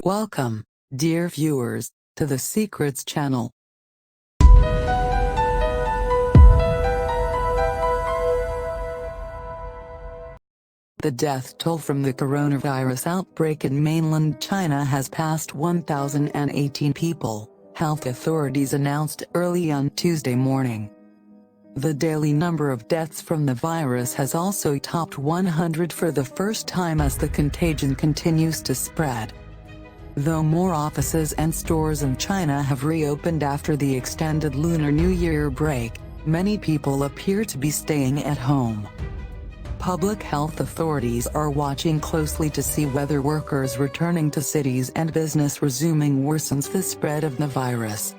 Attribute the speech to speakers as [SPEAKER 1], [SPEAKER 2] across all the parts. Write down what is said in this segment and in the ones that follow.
[SPEAKER 1] Welcome, dear viewers, to the Secrets channel. The death toll from the coronavirus outbreak in mainland China has passed 1,018 people, health authorities announced early on Tuesday morning. The daily number of deaths from the virus has also topped 100 for the first time as the contagion continues to spread. Though more offices and stores in China have reopened after the extended Lunar New Year break, many people appear to be staying at home. Public health authorities are watching closely to see whether workers returning to cities and business resuming worsens the spread of the virus.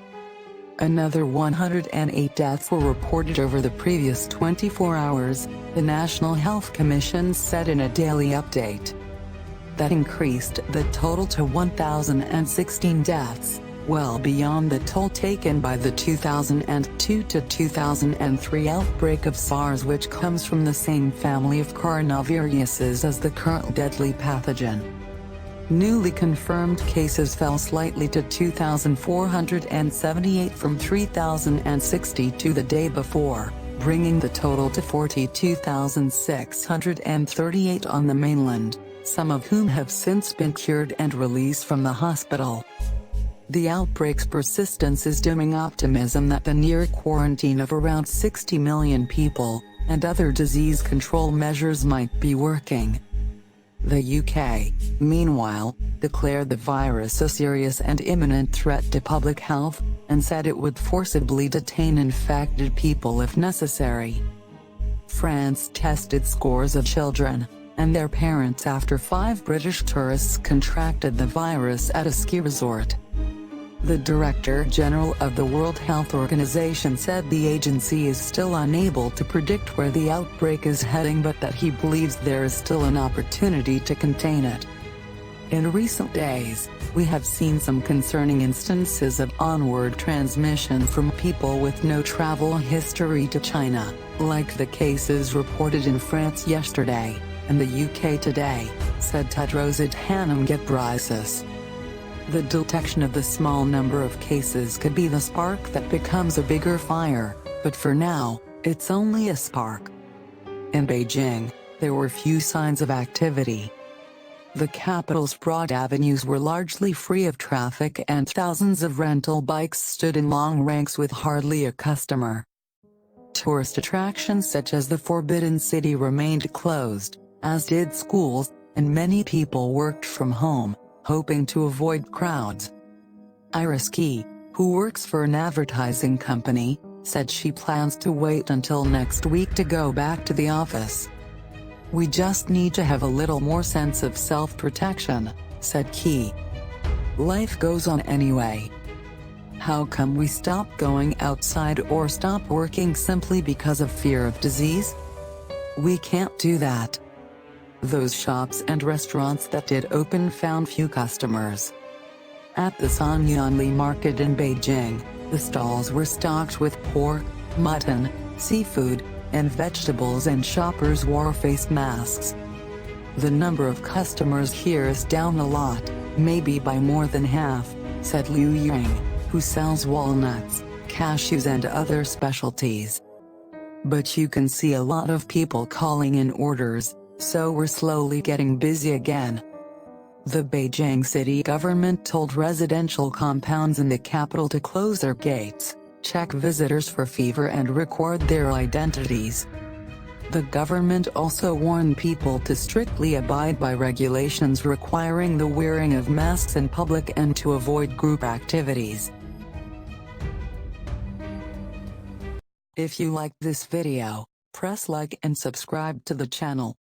[SPEAKER 1] Another 108 deaths were reported over the previous 24 hours, the National Health Commission said in a daily update. That increased the total to 1,016 deaths, well beyond the toll taken by the 2002 to 2003 outbreak of SARS, which comes from the same family of coronaviruses as the current deadly pathogen. Newly confirmed cases fell slightly to 2,478 from 3,062 the day before, bringing the total to 42,638 on the mainland, some of whom have since been cured and released from the hospital. The outbreak's persistence is dimming optimism that the near quarantine of around 60 million people, and other disease control measures might be working. The UK, meanwhile, declared the virus a serious and imminent threat to public health, and said it would forcibly detain infected people if necessary. France tested scores of children and their parents after 5 British tourists contracted the virus at a ski resort. The Director General of the World Health Organization said the agency is still unable to predict where the outbreak is heading, but that he believes there is still an opportunity to contain it. In recent days, we have seen some concerning instances of onward transmission from people with no travel history to China, like the cases reported in France yesterday, and the UK today, said Tedros Adhanom Ghebreyesus. The detection of the small number of cases could be the spark that becomes a bigger fire, but for now, it's only a spark. In Beijing, there were few signs of activity. The capital's broad avenues were largely free of traffic and thousands of rental bikes stood in long ranks with hardly a customer. Tourist attractions such as the Forbidden City remained closed, as did schools, and many people worked from home, hoping to avoid crowds. Iris Key, who works for an advertising company, said she plans to wait until next week to go back to the office. "We just need to have a little more sense of self-protection," said Key. "Life goes on anyway. How come we stop going outside or stop working simply because of fear of disease? We can't do that." Those shops and restaurants that did open found few customers. At the Sanyonli market in Beijing, the stalls were stocked with pork, mutton, seafood, and vegetables, and shoppers wore face masks. "The number of customers here is down a lot, maybe by more than half," said Liu Ying, who sells walnuts, cashews and other specialties. "But you can see a lot of people calling in orders, so we're slowly getting busy again." The Beijing city government told residential compounds in the capital to close their gates, check visitors for fever and record their identities. The government also warned people to strictly abide by regulations requiring the wearing of masks in public and to avoid group activities. If you liked this video, press like and subscribe to the channel.